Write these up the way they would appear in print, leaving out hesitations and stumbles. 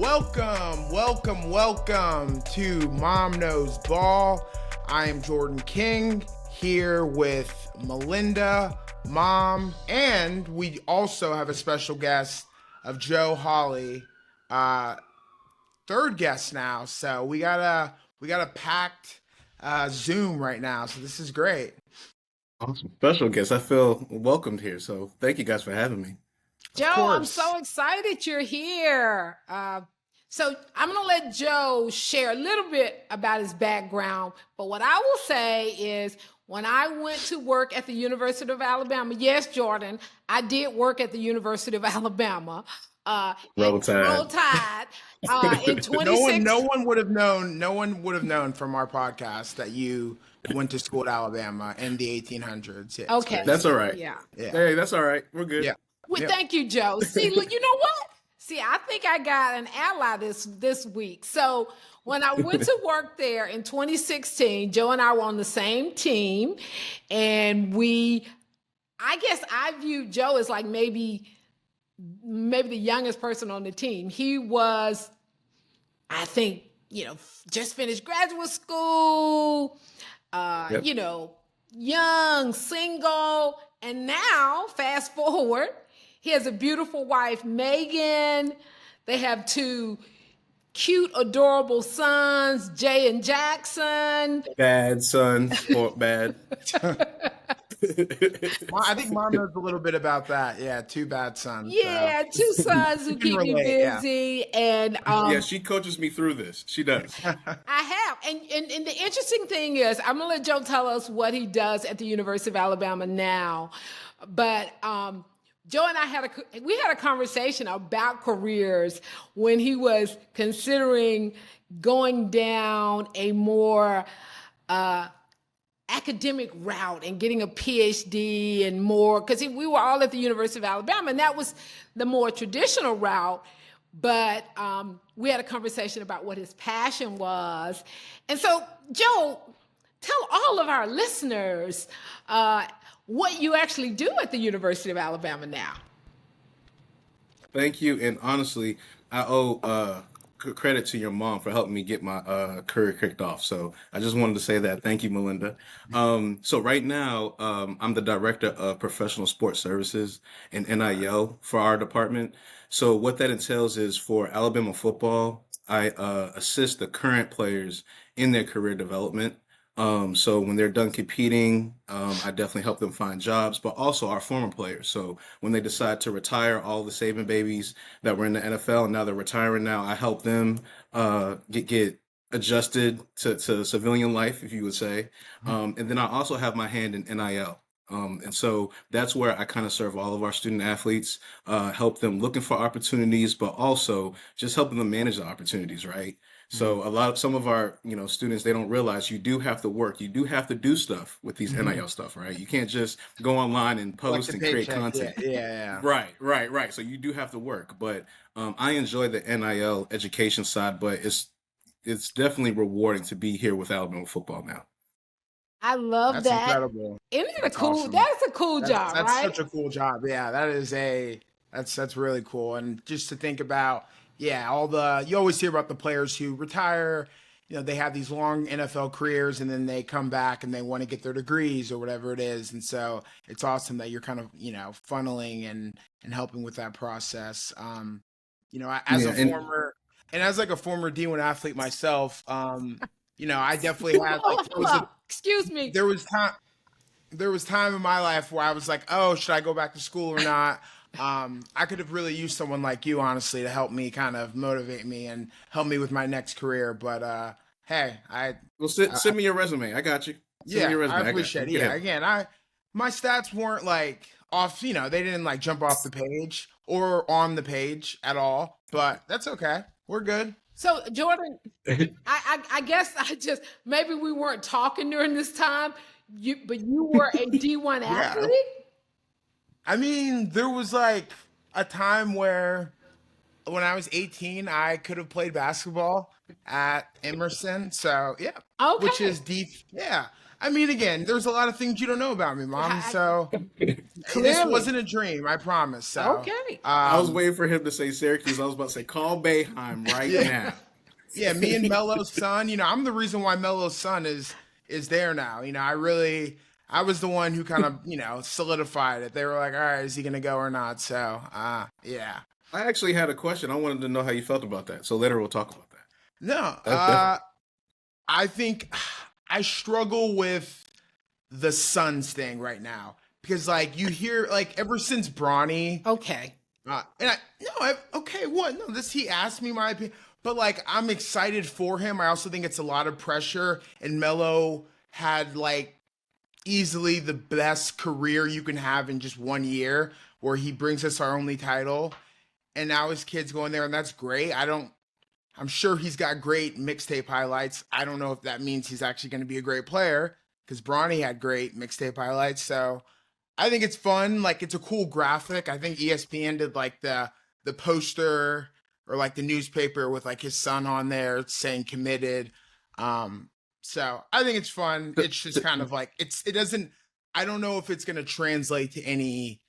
Welcome to Mom Knows Ball. I am Jordan King here with Melinda, Mom, and we also have a special guest of Joe Hawley, third guest now. So we got a packed Zoom right now. So this is great. Awesome. Special guest. I feel welcomed here. So thank you guys for having me. Of Joe, I'm course. so excited you're here. So I'm going to let Joe share a little bit about his background. But what I will say is when I went to work at the University of Alabama, yes, Jordan, I did work at the University of Alabama. Roll Tide. Roll Tide. In 26. No one would have known. No one would have known from our podcast that you went to school at Alabama in the 1800s. Yeah, it's Okay. crazy. That's all right. Yeah. Hey, that's all right. We're good. Yeah. Well, Yep. thank you, Joe. See, look, you know what? See, I think I got an ally this week. So when I went to work there in 2016, Joe and I were on the same team, and I guess I view Joe as like maybe the youngest person on the team. He was, I think, just finished graduate school, Yep. young, single, and now fast forward. He has a beautiful wife, Megan. They have two cute, adorable sons, Jay and Jackson. Bad son, sport bad. I think Mom knows a little bit about that. Yeah, two bad sons. Yeah, two sons who keep me relate, yeah. busy. And Yeah, she coaches me through this. She does. I have. And the interesting thing is, I'm going to let Joe tell us what he does at the University of Alabama now. But Joe and I had a conversation about careers when he was considering going down a more academic route and getting a PhD and more, because we were all at the University of Alabama, and that was the more traditional route. But we had a conversation about what his passion was. And so, Joe, tell all of our listeners what you actually do at the University of Alabama now. Thank you. And honestly, I owe credit to your mom for helping me get my career kicked off. So I just wanted to say that. Thank you, Melinda. So right now, I'm the director of professional sports services and NIL for our department. So what that entails is for Alabama football, I assist the current players in their career development. So when they're done competing, I definitely help them find jobs, but also our former players. So when they decide to retire, all the Saban babies that were in the NFL and now they're retiring now, I help them get adjusted to civilian life, if you would say. And then I also have my hand in NIL. And so that's where I kind of serve all of our student athletes, help them looking for opportunities, but also just helping them manage the opportunities, right? So some of our, students, they don't realize you do have to work. You do have to do stuff with these NIL stuff, right? You can't just go online and post Like and the create paycheck, content. Yeah. Right. So you do have to work, but I enjoy the NIL education side, but it's definitely rewarding to be here with Alabama football now. I love That's that. incredible. Isn't it That's cool? awesome. That's a cool job, That's right? such a cool job. Yeah, that's really cool. And just to think about, you always hear about the players who retire, they have these long NFL careers and then they come back and they want to get their degrees or whatever it is. And so it's awesome that you're kind of, funneling and helping with that process. As Yeah, a former D1 athlete myself, I definitely had Hold up. Excuse me. there was time in my life where I was like, oh, should I go back to school or not? I could have really used someone like you, honestly, to help me kind of motivate me and help me with my next career. But hey, Well, send me your resume. I got you. Send me your resume. I appreciate it. Yeah, again, my stats weren't like off, they didn't like jump off the page or on the page at all, but that's okay. We're good. So, Jordan, I guess maybe we weren't talking during this time, but you were a D1 athlete? I mean, there was like a time where when I was 18, I could have played basketball at Emerson. So, yeah. Okay. Which is deep. Yeah. I mean, again, there's a lot of things you don't know about me, Mom. So this Clearly. wasn't a dream, I promise. So, Okay. I was waiting for him to say Syracuse. I was about to say call Boeheim right now. yeah, me and Melo's son. I'm the reason why Melo's son is there now. I was the one who kind of solidified it. They were like, all right, is he gonna go or not? So, yeah. I actually had a question. I wanted to know how you felt about that. So later we'll talk about that. No, That's definitely. I think I struggle with the Suns thing right now because like you hear like ever since Bronny, Okay. okay, what? No, this he asked me my opinion, but like I'm excited for him. I also think it's a lot of pressure, and Melo had like easily the best career you can have in just 1 year, where he brings us our only title, and now his kid's going there, and that's great. I'm sure he's got great mixtape highlights. I don't know if that means he's actually going to be a great player because Bronny had great mixtape highlights. So I think it's fun. Like it's a cool graphic. I think ESPN did like the poster or like the newspaper with like his son on there saying committed. So I think it's fun. It's just kind of like it doesn't. I don't know if it's going to translate to any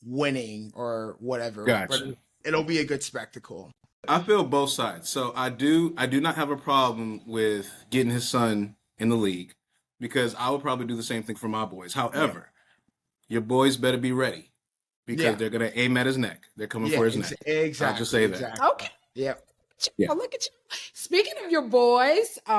winning or whatever, but Gotcha. it'll be a good spectacle. I feel both sides. So I do not have a problem with getting his son in the league because I would probably do the same thing for my boys. However, your boys better be ready because Yeah. they're gonna aim at his neck. They're coming for his neck. Exactly. I'll just say that. Exactly. Okay. Yep. Yeah. Oh, look at you. Speaking of your boys, we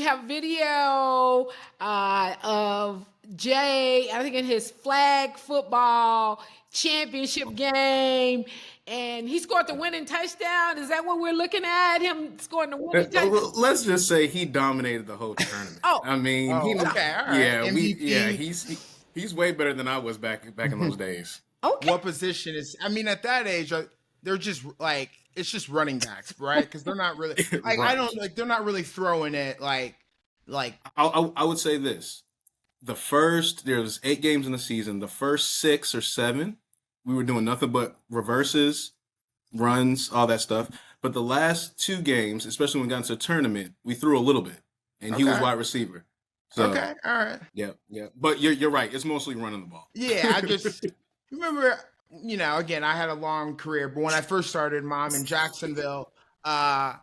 have video of Jay, I think in his flag football championship game, and he scored the winning touchdown. Is that what we're looking at? Him scoring the winning touchdown? Let's just say he dominated the whole tournament. Oh. I mean, Oh, he okay, all right. yeah, MVP. he's way better than I was back in those days. Okay. What position is? I mean, at that age, they're just like it's just running backs, right? Because they're not really like I Right. don't like they're not really throwing it like I would say this. There was 8 games in the season. The first 6 or 7, we were doing nothing but reverses, runs, all that stuff. But the last 2 games, especially when we got into the tournament, we threw a little bit, and he was Okay. wide receiver. So okay, all right. yeah. But you're right. It's mostly running the ball. Yeah, I just remember, again, I had a long career, but when I first started, Mom in Jacksonville, I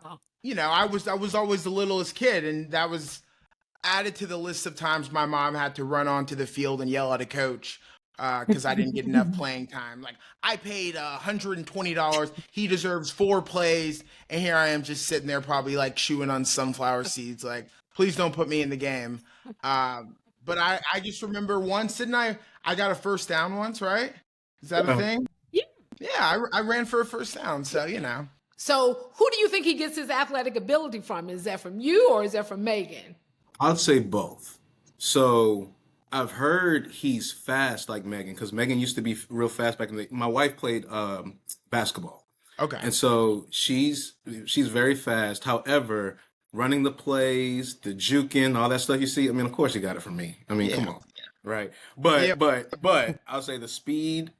was always the littlest kid, and that was added to the list of times my mom had to run onto the field and yell at a coach because I didn't get enough playing time. Like I paid $120, he deserves 4 plays, and here I am just sitting there probably like chewing on sunflower seeds. Like, please don't put me in the game. But I just remember once, didn't I got a first down once, right? Is that a thing? Yeah. Yeah, I ran for a first down, so So who do you think he gets his athletic ability from? Is that from you or is that from Megan? I'd say both. So I've heard he's fast like Megan because Megan used to be real fast back in the day. My wife played basketball. Okay. And so she's very fast. However, running the plays, the juking, all that stuff you see, I mean, of course you got it from me. I mean, come on. Right. But Yeah. but I'll say the speed,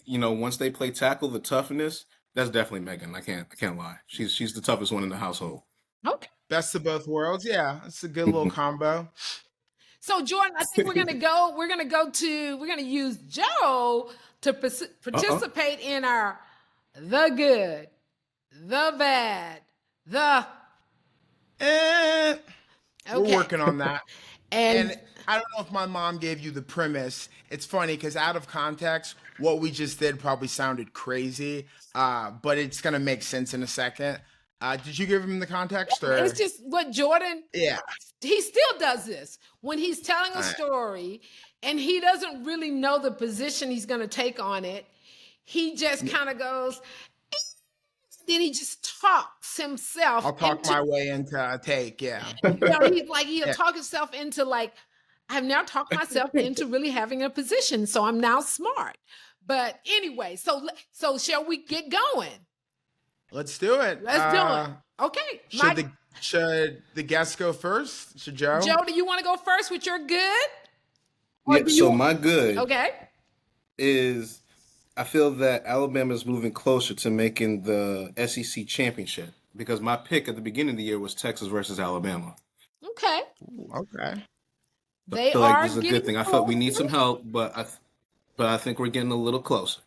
once they play tackle, the toughness, that's definitely Megan. I can't lie. She's the toughest one in the household. Okay. Best of both worlds. Yeah, it's a good little combo. So Jordan, I think we're gonna use Joe to participate in our the good, the bad, the We're okay. working on that. And And I don't know if my mom gave you the premise. It's funny because out of context, what we just did probably sounded crazy, but it's gonna make sense in a second. Did you give him the context, or it's just what Jordan, yeah? he still does this when he's telling a Right. story and he doesn't really know the position he's going to take on it. He just kind of goes, "Eh," then he just talks himself. I'll talk into, my way into a take. Yeah. he's like, he'll Yeah. talk himself into like, I've now talked myself into really having a position. So I'm now smart. But anyway, so shall we get going? Let's do it. Let's do it. Okay. Should the guests go first? Should Joe? Joe, do you want to go first with your good? Or Yeah, do so you- my good Okay. is I feel that Alabama is moving closer to making the SEC championship because my pick at the beginning of the year was Texas versus Alabama. Okay. Ooh, okay. So I They feel like are this is a good getting thing. I felt we need closer. some help, but I think we're getting a little closer.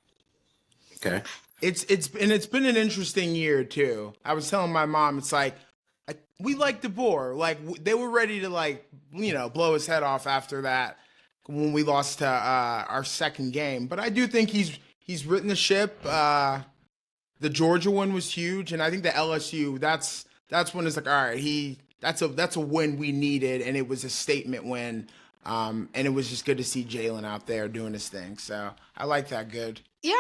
Okay. It's been an interesting year too. I was telling my mom, it's like we like DeBoer. Like they were ready to blow his head off after that when we lost to our second game. But I do think he's written the ship. The Georgia one was huge, and I think the LSU that's when it's like, all right, that's a win we needed, and it was a statement win. And it was just good to see Jalen out there doing his thing. So I like that. Good. Yeah.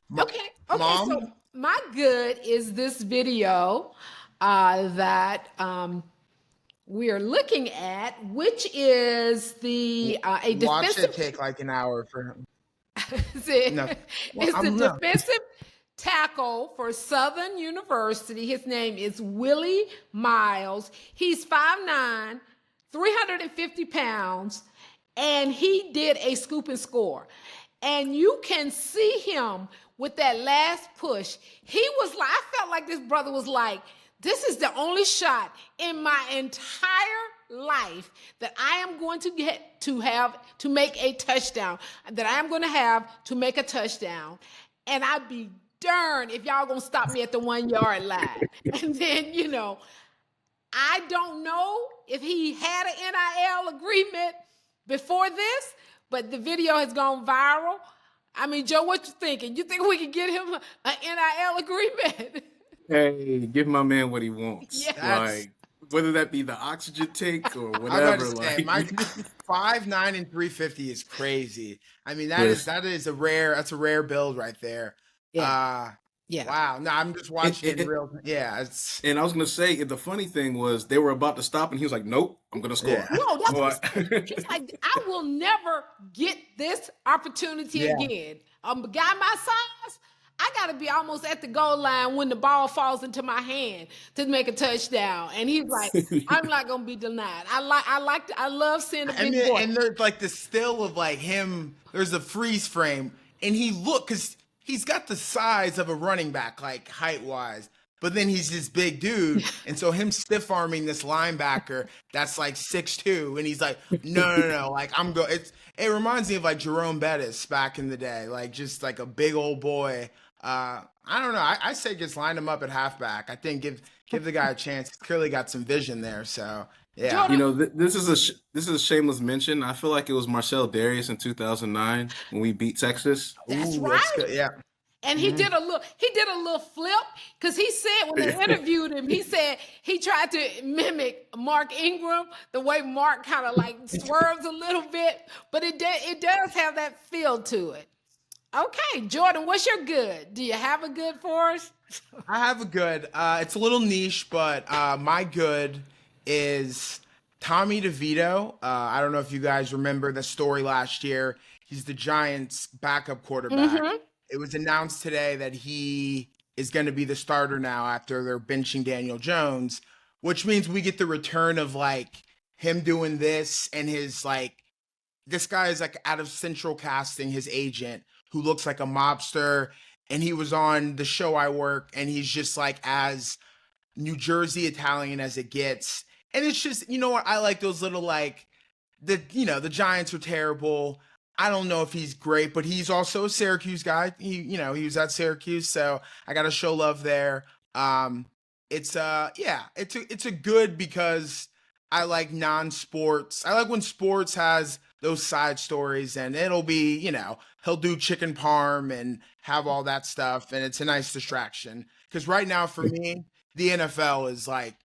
Mo- Okay. Okay. So Mom, my good is this video that we are looking at, which is the a watch it defensive. take like an hour for him. No, well, It's the I'm no. defensive tackle for Southern University. His name is Willie Miles. He's 5'9", 350 pounds, and he did a scoop and score. And you can see him with that last push. He was like, I felt like this brother was like, this is the only shot in my entire life that I am going to get to have to make a touchdown, that I am going to have to make a touchdown. And I'd be darned if y'all gonna stop me at the 1 yard line. And then, I don't know if he had an NIL agreement before this, but the video has gone viral. I mean, Joe, what you thinking? You think we can get him an NIL agreement? Hey, give my man what he wants. Yeah. That's Like whether that be the oxygen tank or I was about to whatever. say Like my 5'9" and 350 is crazy. I mean listen, that is a rare build right there. Yeah. Uh Yeah. wow. No, I'm just and, watching it in and, real. Yeah, it's and I was gonna say the funny thing was they were about to stop and he was like, "Nope, I'm gonna yeah, score." No, that's what But he said. He's like, I will never get this opportunity yeah. again. A guy my size, I got to be almost at the goal line when the ball falls into my hand to make a touchdown. And he's like, I'm not gonna be denied. I love seeing a I big mean, boy. and there's like the still of like him. There's a freeze frame, and because he's got the size of a running back, like height wise. But then he's this big dude, and so him stiff arming this linebacker that's like 6'2", and he's like, no, like it reminds me of like Jerome Bettis back in the day, like just like a big old boy. I don't know. I say just line him up at halfback. I think give the guy a chance. He's clearly got some vision there. So yeah. Jordan, this is this is a shameless mention. I feel like it was Marcel Darius in 2009 when we beat Texas. that's Ooh, that's right. good. Yeah. And he Mhm. did a little flip because he said when they interviewed him, he said he tried to mimic Mark Ingram, the way Mark kind of like swerves a little bit, but it does have that feel to it. Okay, Jordan, what's your good? Do you have a good for us? I have a good. It's a little niche, but my good is Tommy DeVito. I don't know if you guys remember the story last year. He's the Giants' backup quarterback. Mm-hmm. It was announced today that he is going to be the starter now after they're benching Daniel Jones, which means we get the return of like him doing this and his like this guy is like out of central casting, his agent, who looks like a mobster. And he was on the show I work, and he's just like as New Jersey Italian as it gets. And it's just, you know what? I like those little like the Giants are terrible. I don't know if he's great, but he's also a Syracuse guy. He was at Syracuse, so I got to show love there. It's a good because I like non-sports. I like when sports has those side stories, and it'll be, he'll do chicken parm and have all that stuff, and it's a nice distraction. Because right now for me, the NFL is like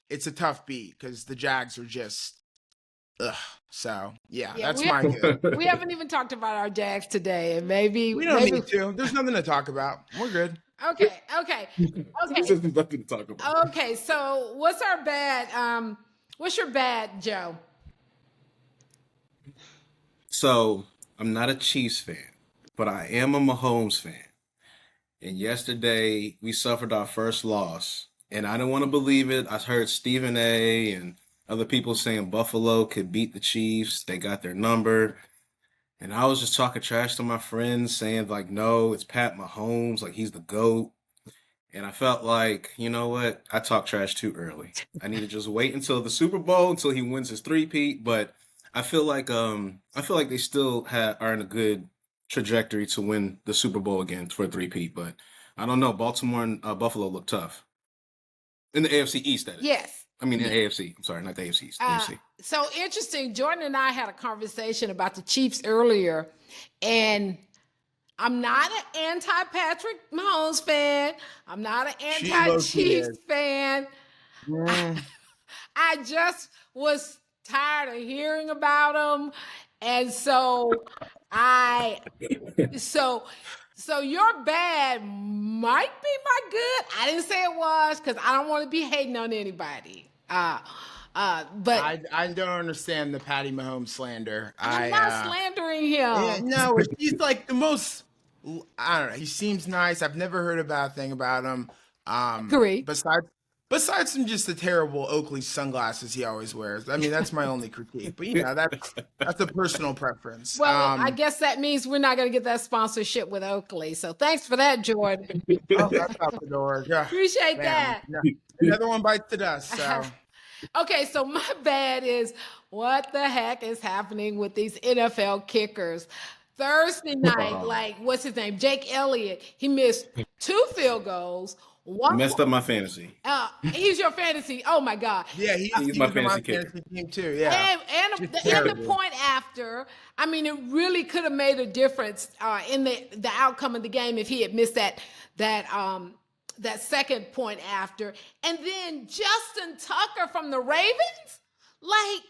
it's a tough beat because the Jags are just ugh. So yeah, Yeah, that's my good. we haven't even talked about our Jags today, and maybe We don't need to. There's nothing to talk about. We're good. okay. This is nothing to talk about. Okay, so what's our bad? What's your bad, Joe? So I'm not a Chiefs fan, but I am a Mahomes fan. And yesterday we suffered our first loss. And I didn't want to believe it. I heard Stephen A and other people saying Buffalo could beat the Chiefs. They got their number. And I was just talking trash to my friends, saying, like, no, it's Pat Mahomes, like he's the GOAT. And I felt like, you know what? I talked trash too early. I need to just wait until the Super Bowl until he wins his three-peat. But I feel like they still are in a good trajectory to win the Super Bowl again for a three-peat. But I don't know. Baltimore and Buffalo look tough in the AFC East. That is. Yes. I mean, in the AFC. I'm sorry, not the AFC East. AFC. So interesting. Jordan and I had a conversation about the Chiefs earlier, and I'm not an anti-Patrick Mahomes fan. I'm not an anti-Chiefs fan. I just was tired of hearing about them. And so so your bad might be my good. I didn't say it was because I don't want to be hating on anybody. But I don't understand the Patty Mahomes slander. I'm not slandering him. Yeah, no, he's like the most. I don't know. He seems nice. I've never heard a bad thing about him. Great. Besides from just the terrible Oakley sunglasses he always wears. I mean, that's my only critique. But that's a personal preference. Well, I guess that means we're not going to get that sponsorship with Oakley. So thanks for that, Jordan. That's out the door. Yeah. Appreciate that. Yeah. Another one bites the dust. So. Okay, so my bad is what the heck is happening with these NFL kickers? Thursday night, like what's his name? Jake Elliott. He missed 2 field goals. One messed up my fantasy. He's your fantasy. Oh my God. Yeah, he's my fantasy team too. Yeah. And the point after, I mean, it really could have made a difference in the outcome of the game if he had missed that second point after. And then Justin Tucker from the Ravens, like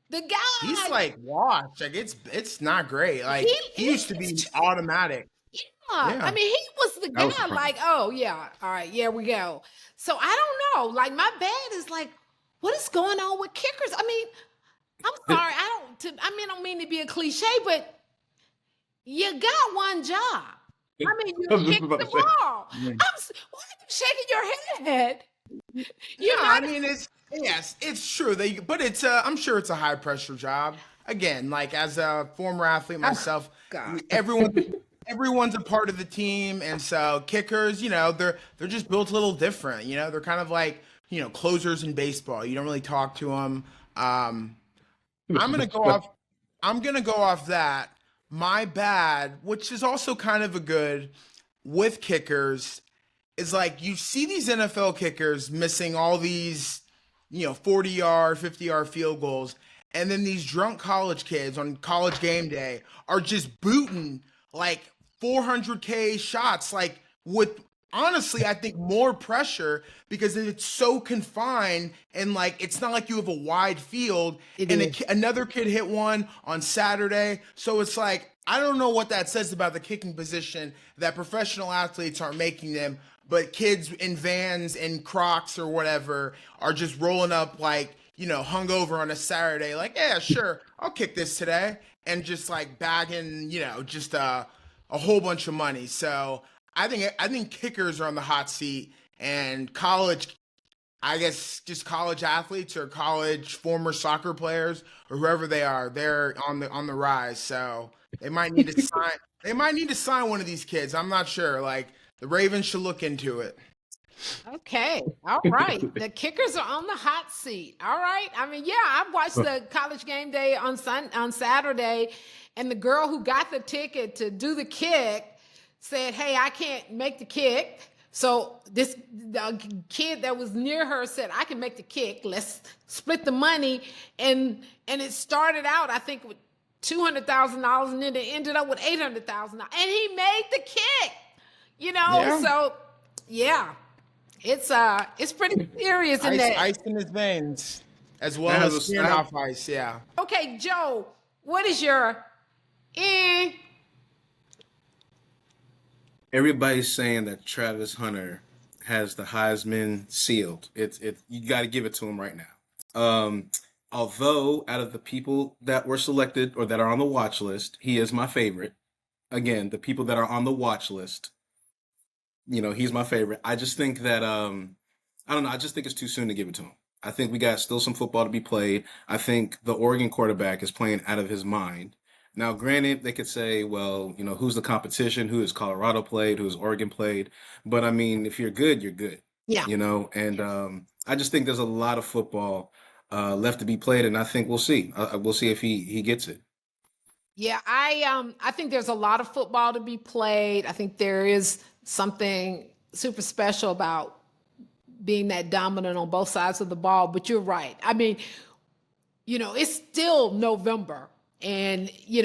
the guy, he's like washed. Like it's not great. Like he used to be automatic. Yeah. I mean, he was the guy like, oh yeah, all right, here we go. So I don't know. Like my bad is like, what is going on with kickers? I mean, I'm sorry, I don't mean to be a cliche, but you got one job. I mean, you kicked the ball. Why are you shaking your head? I mean, it's true. But it's I'm sure it's a high pressure job. Again, like as a former athlete myself, everyone's a part of the team, and so kickers, they're just built a little different. They're kind of like closers in baseball. You don't really talk to them. I'm gonna go off that. My bad, which is also kind of a good with kickers, is like you see these NFL kickers missing all these 40-yard, 50-yard field goals, and then these drunk college kids on college game day are just booting like 400K shots, like with honestly, I think more pressure because it's so confined and like it's not like you have a wide field. Another kid hit one on Saturday, so it's like I don't know what that says about the kicking position that professional athletes aren't making them, but kids in vans and Crocs or whatever are just rolling up like hungover on a Saturday, like yeah, sure, I'll kick this today, and just like bagging just a whole bunch of money. So I think kickers are on the hot seat, and college, I guess just college athletes or college former soccer players or whoever they are, they're on the rise. So they might need to sign. They might need to sign one of these kids. I'm not sure. Like the Ravens should look into it. Okay. All right. The kickers are on the hot seat. All right. I mean, yeah, I watched the college game day on Saturday, and the girl who got the ticket to do the kick said, hey, I can't make the kick. So the kid that was near her said, I can make the kick. Let's split the money. And it started out, I think, with $200,000, and then it ended up with $800,000. And he made the kick, Yeah. So yeah, it's pretty serious in that. Ice in his veins, as well as smearing off ice. Yeah. Okay, Joe, what is your Everybody's saying that Travis Hunter has the Heisman sealed. You got to give it to him right now. Although out of the people that were selected or that are on the watch list, he is my favorite. Again, the people that are on the watch list, he's my favorite. I just think that I don't know. I just think it's too soon to give it to him. I think we got still some football to be played. I think the Oregon quarterback is playing out of his mind. Now, granted, they could say, well, who's the competition? Who has Colorado played? Who has Oregon played? But I mean, if you're good, you're good. Yeah. And I just think there's a lot of football left to be played, and I think we'll see. We'll see if he gets it. Yeah, I think there's a lot of football to be played. I think there is something super special about being that dominant on both sides of the ball, but you're right. I mean, it's still November and I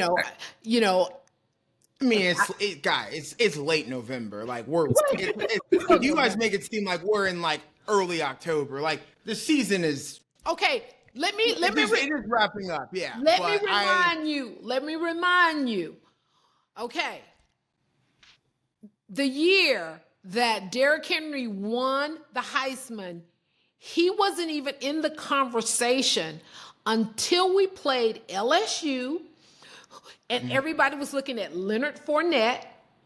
mean, it's late November. Like you guys make it seem like we're in like early October. Like the season is okay. It is wrapping up. Yeah. Let me remind you. Okay. The year that Derrick Henry won the Heisman, he wasn't even in the conversation until we played LSU, and everybody was looking at Leonard Fournette,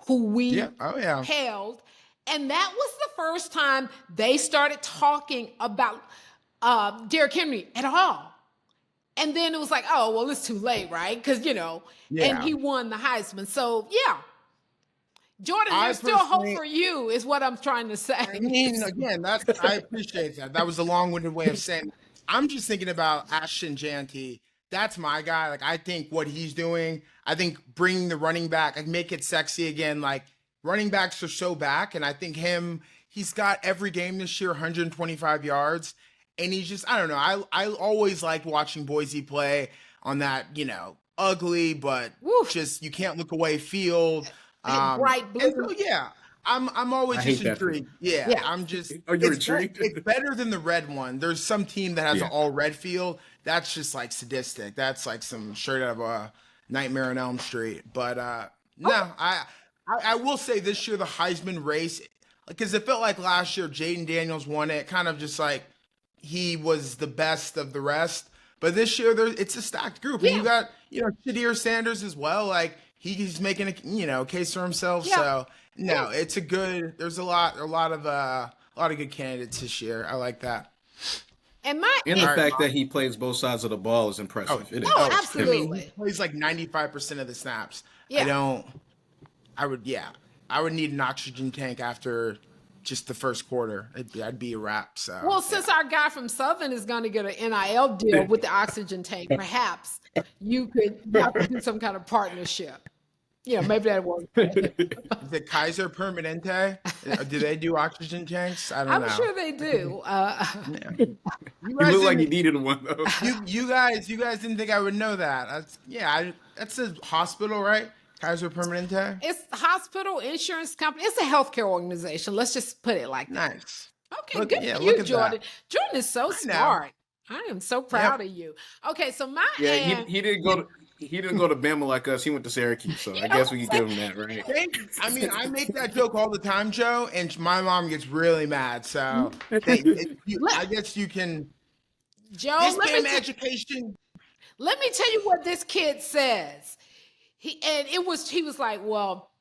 who we held, and that was the first time they started talking about Derrick Henry at all. And then it was like, oh, well, it's too late, right? Because, and he won the Heisman. So, yeah. Jordan, there's still hope for you, is what I'm trying to say. I mean, again, I appreciate that. That was a long-winded way of saying. I'm just thinking about Ashton Janty. That's my guy. Like, I think what he's doing, I think bringing the running back, like make it sexy again. Like, running backs are so back, and I think he's got every game this year 125 yards, and he's just, I don't know. I always liked watching Boise play on that, ugly but just you can't look away field. Bright blue. So, yeah, I'm always just intrigued. Yeah, I'm just. Are you intrigued? It's better than the red one. There's some team that has an all red field. That's just like sadistic. That's like some straight out of a Nightmare on Elm Street. But no, I will say this year the Heisman race, because it felt like last year Jaden Daniels won it, kind of just like he was the best of the rest. But this year it's a stacked group, and you got Shadir Sanders as well. Like. He's making a case for himself. Yeah. So no, it's a good. There's a lot of good candidates this year. I like that. And the fact that he plays both sides of the ball is impressive. Absolutely. I mean, he plays like 95% of the snaps. Yeah. I would need an oxygen tank after just the first quarter. I'd be a wrap. So since our guy from Southern is going to get an NIL deal with the oxygen tank, perhaps you could do some kind of partnership. Maybe that works. Is it Kaiser Permanente? Do they do oxygen tanks? I don't know. I'm sure they do. You look like you needed one though. You guys didn't think I would know that. That's a hospital, right? Kaiser Permanente? It's a hospital, insurance company. It's a healthcare organization. Let's just put it like that. Nice. Okay, good for you, Jordan. Jordan is so smart. I am so proud of you. Okay, so he didn't go to Bama like us. He went to Syracuse, so I guess we can give him that, right? I mean, I make that joke all the time, Joe, and my mom gets really mad. So I guess you can. Joe, education. Let me tell you what this kid says. He was like, well,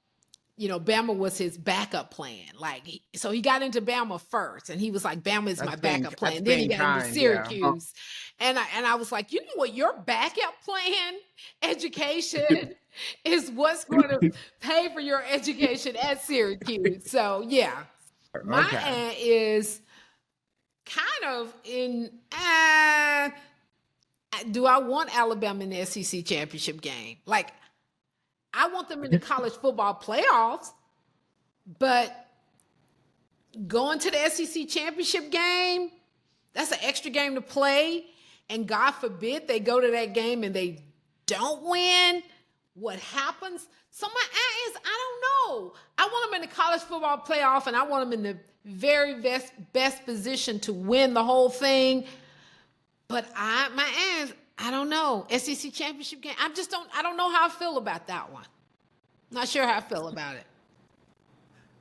Bama was his backup plan. Like, so he got into Bama first, and he was like, Bama is my backup plan. Then he got into Syracuse, and I was like, you know what, your backup plan, education, is what's going to pay for your education at Syracuse. So yeah, my aunt is kind of in. Do I want Alabama in the SEC championship game? Like, I want them in the college football playoffs, but going to the SEC championship game, that's an extra game to play. And God forbid they go to that game and they don't win. What happens? So my aunt is, I don't know. I want them in the college football playoff, and I want them in the very best position to win the whole thing. But my aunt, I don't know. SEC championship game. I don't know how I feel about that one. Not sure how I feel about it.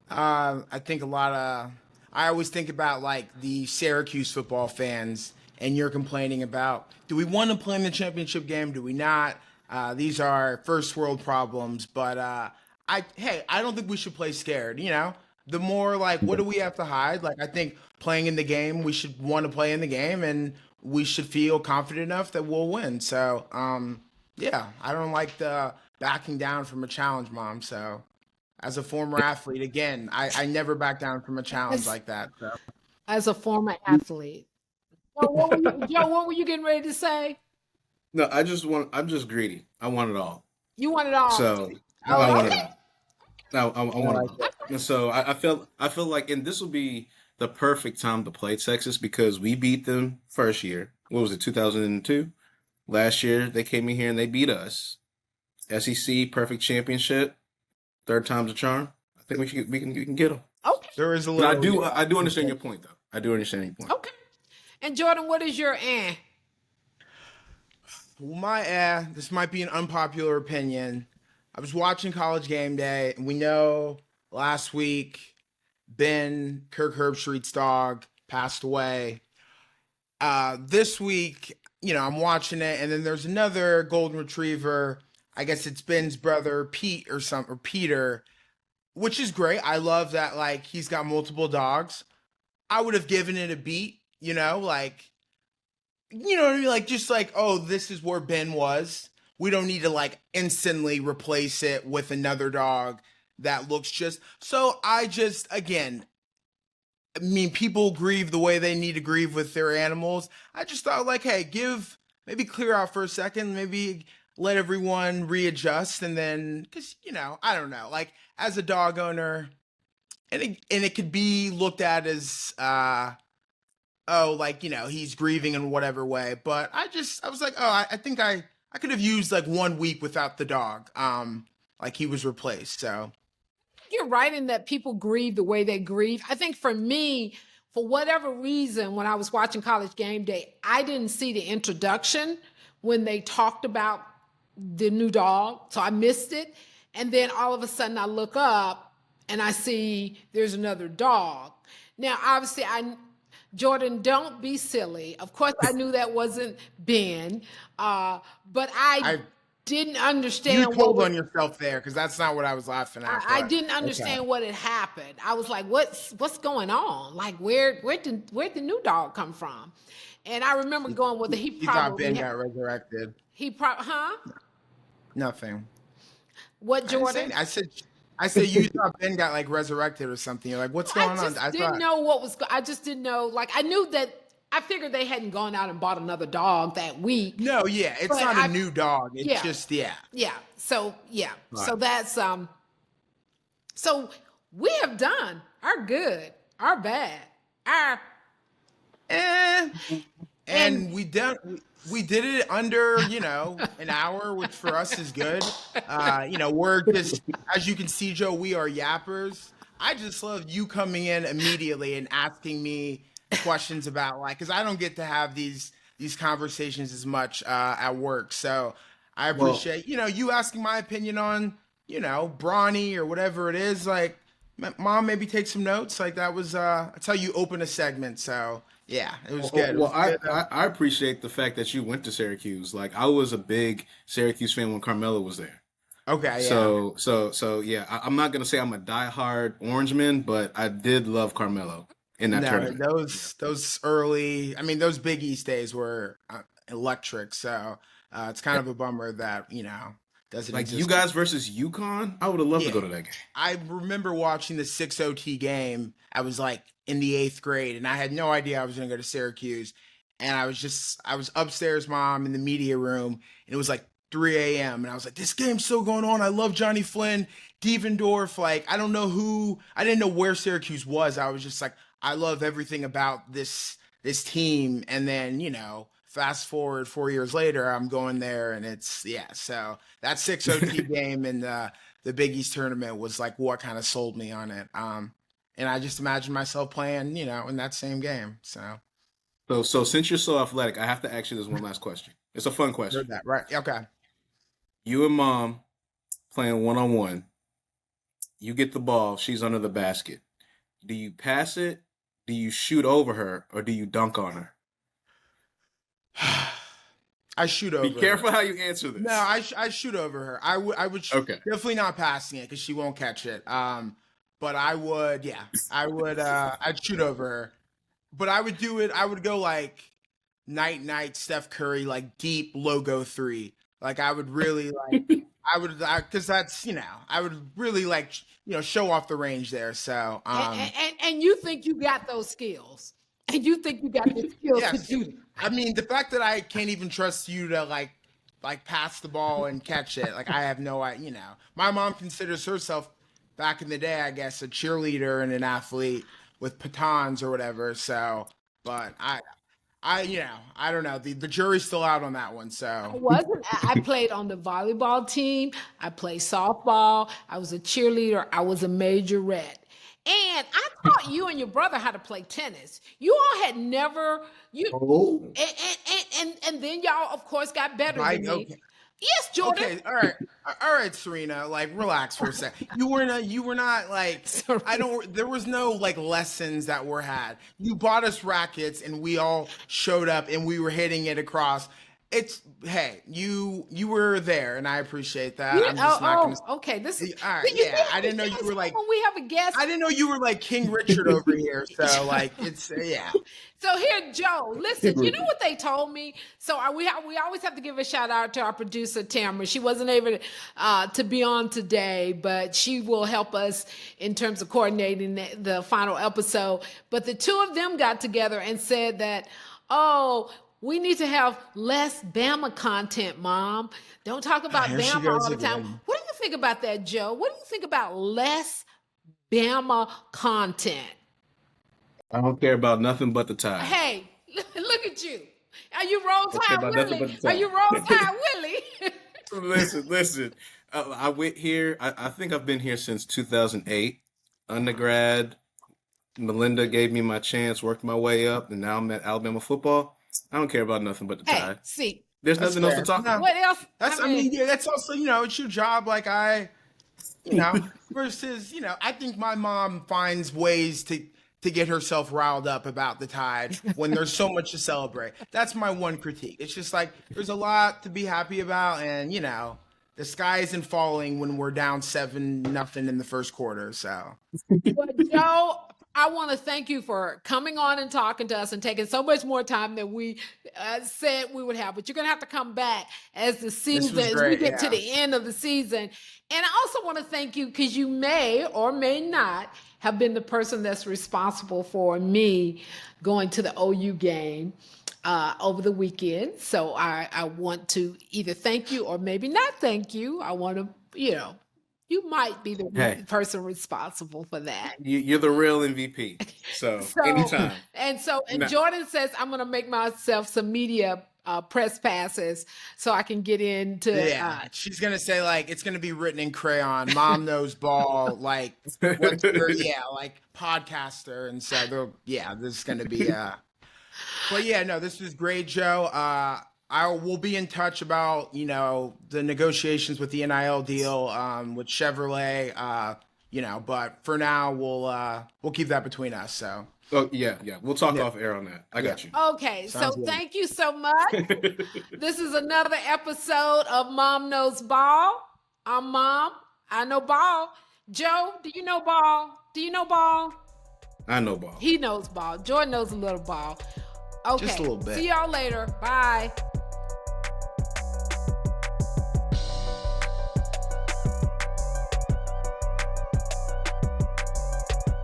I think I always think about like the Syracuse football fans, and you're complaining about, do we want to play in the championship game? Do we not? These are first world problems, but I don't think we should play scared. The more like, what do we have to hide? Like, I think playing in the game, we should want to play in the game, and we should feel confident enough that we'll win. So, Yeah, I don't like the backing down from a challenge, mom. So, as a former athlete, again, I never back down from a challenge As like that. So, as a former athlete. Joe, what were you getting ready to say? No, I'm just greedy. I want it all. You want it all. So I I like want it. it all. No, I I want it like all. it. And so I feel like, and this will be the perfect time to play Texas because we beat them first year. What was it, 2002? Last year they came in here and they beat us. SEC perfect championship, third time's a charm. I think we can get them. Okay. There is a But little. I do understand your point though. I do understand your point. Okay. And Jordan, what is your Well, this might be an unpopular opinion. I was watching College Game Day, and we know last week Ben Kirk Herbstreit's dog passed away. This week, I'm watching it, and then there's another golden retriever. I guess it's Ben's brother Pete or Peter, which is great. I love that like he's got multiple dogs. I would have given it a beat, like what I mean? Like just like, oh, this is where Ben was. We don't need to like instantly replace it with another dog that looks just so I just again I mean, people grieve the way they need to grieve with their animals. I just thought, like, hey, maybe clear out for a second, maybe let everyone readjust, and then, because I don't know, like as a dog owner, and it could be looked at as, oh, like he's grieving in whatever way. But I was like, oh, I think I could have used like 1 week without the dog, like he was replaced. So You're right in that people grieve the way they grieve. I think for me, for whatever reason, when I was watching College Game Day, I didn't see the introduction when they talked about the new dog. So I missed it. And then all of a sudden I look up and I see there's another dog. Now, obviously, Jordan, don't be silly. Of course, I knew that wasn't Ben, but I I didn't you understand what told was on yourself there because that's not what I was laughing at. I But didn't okay. understand what had happened. I was like, what's going on? Like where'd the new dog come from? And I remember going, well, he You thought Ben probably got resurrected. huh? Nothing. What, I didn't say Jordan? anything. I said you thought Ben got like resurrected or something. You're like, what's I going on? just I didn't thought know I just didn't know. Like I knew that I figured they hadn't gone out and bought another dog that week. no, yeah, it's But not a new dog. It's yeah, just yeah. yeah. So yeah. So Right. that's so we have done our good, our bad, our Eh. and And we did it under an hour, which for us is good. We're just as you can see, Joe, we are yappers. I just love you coming in immediately and asking me questions about like because I don't get to have these conversations as much at work. So I Well, appreciate you asking my opinion on Brawny or whatever it is. Like, mom, maybe take some notes. Like that was that's how you open a segment. So yeah, it was good. It well, was good. I appreciate the fact that you went to Syracuse. Like I was a big Syracuse fan when Carmelo was there. Okay, yeah. So yeah, I'm not gonna say I'm a diehard Orangeman, but I did love Carmelo in that No, tournament. those early, I mean, those Big East days were electric. So it's kind of a bummer that doesn't Like you exist. guys versus UConn, I would have loved to Yeah, go to that game. I remember watching the 6 OT game. I was like in the 8th grade, and I had no idea I was going to go to Syracuse. And I was upstairs, mom, in the media room, and it was like 3 a.m. And I was like, this game's still going on. I love Johnny Flynn, Devendorf. Like, I didn't know where Syracuse was. I was just like, I love everything about this team. And then, fast forward 4 years later, I'm going there, and it's yeah. So that 6 OT game and the Big East tournament was like what kind of sold me on it. And I just imagine myself playing, in that same game. So So since you're so athletic, I have to ask you this one last question. It's a fun heard question. that, right? Okay. You and mom playing one on one. You get the ball. She's under the basket. Do you pass it? Do you shoot over her, or do you dunk on her? I shoot Be over her. careful how you answer No, this. I shoot over her. I would Okay. definitely not passing it because she won't catch it. But I would, yeah, I would. I'd shoot over her. But I would do it. I would go like night night Steph Curry like deep logo three. Like I would really like because that's I would really like show off the range there. So And you think you got those skills, and you think you got the skills to yes, do that. I mean the fact that I can't even trust you to like pass the ball and catch it, like I have no idea. My mom considers herself back in the day, I guess, a cheerleader and an athlete with batons or whatever. So, but I don't know. The jury's still out on that one. I So wasn't. I played on the volleyball team. I played softball. I was a cheerleader. I was a majorette. And I taught you and your brother how to play tennis. You all had never and then y'all of course got better than me. okay. Yes, Jordan. Okay, all right, Serena. Like, relax for a sec. You were not like. I don't. There was no like lessons that were had. You bought us rackets, and we all showed up, and we were hitting it across. Hey, you were there, and I appreciate that. I'm just not gonna. Okay. This is All right, yeah. I didn't know you were like. when we have a guest. I didn't know you were like King Richard over here. So like, it's yeah. So here, Joe, listen, you know what they told me? So we always have to give a shout out to our producer, Tamara. She wasn't able to be on today, but she will help us in terms of coordinating the final episode. But the two of them got together and said that, we need to have less Bama content, Mom. Don't talk about Bama all the time. What do you think about that, Joe? What do you think about less Bama content? I don't care about nothing but the Tide. Hey, look at you. Are you Roll care Tide about nothing Willie? but the Are you Roll Tide Willie? Listen. I went here. I think I've been here since 2008. Undergrad. Melinda gave me my chance, worked my way up, and now I'm at Alabama football. I don't care about nothing but the Tide. See, There's nothing else to talk about. what else? I mean, yeah, that's also, it's your job. Like versus, I think my mom finds ways to get herself riled up about the Tide when there's so much to celebrate. That's my one critique. It's just like, there's a lot to be happy about. And, the sky isn't falling when we're down 7-0 in the first quarter. So, Well, Joe, I want to thank you for coming on and talking to us and taking so much more time than we said we would have. But you're going to have to come back as the season, as we get to the end of the season. And I also want to thank you because you may or may not have been the person that's responsible for me going to the OU game over the weekend. So I want to either thank you or maybe not thank you. I want to, you might be the person responsible for that. You're the real MVP. So anytime. And Jordan says, I'm going to make myself some media press passes so I can get into. Yeah, she's going to say, like, it's going to be written in crayon. Mom knows ball. Like, what's her, like podcaster. And so, this is going to be. But yeah, no, this was great, Joe. I will be in touch about, the negotiations with the NIL deal with Chevrolet, but for now we'll keep that between us. So. Oh, yeah. We'll talk off air on that. I got you. Okay. Sounds good. Thank you so much. This is another episode of Mom Knows Ball. I'm Mom. I know ball. Joe, do you know ball? Do you know ball? I know ball. He knows ball. Jordan knows a little ball. Okay. Just a little bit. See y'all later. Bye.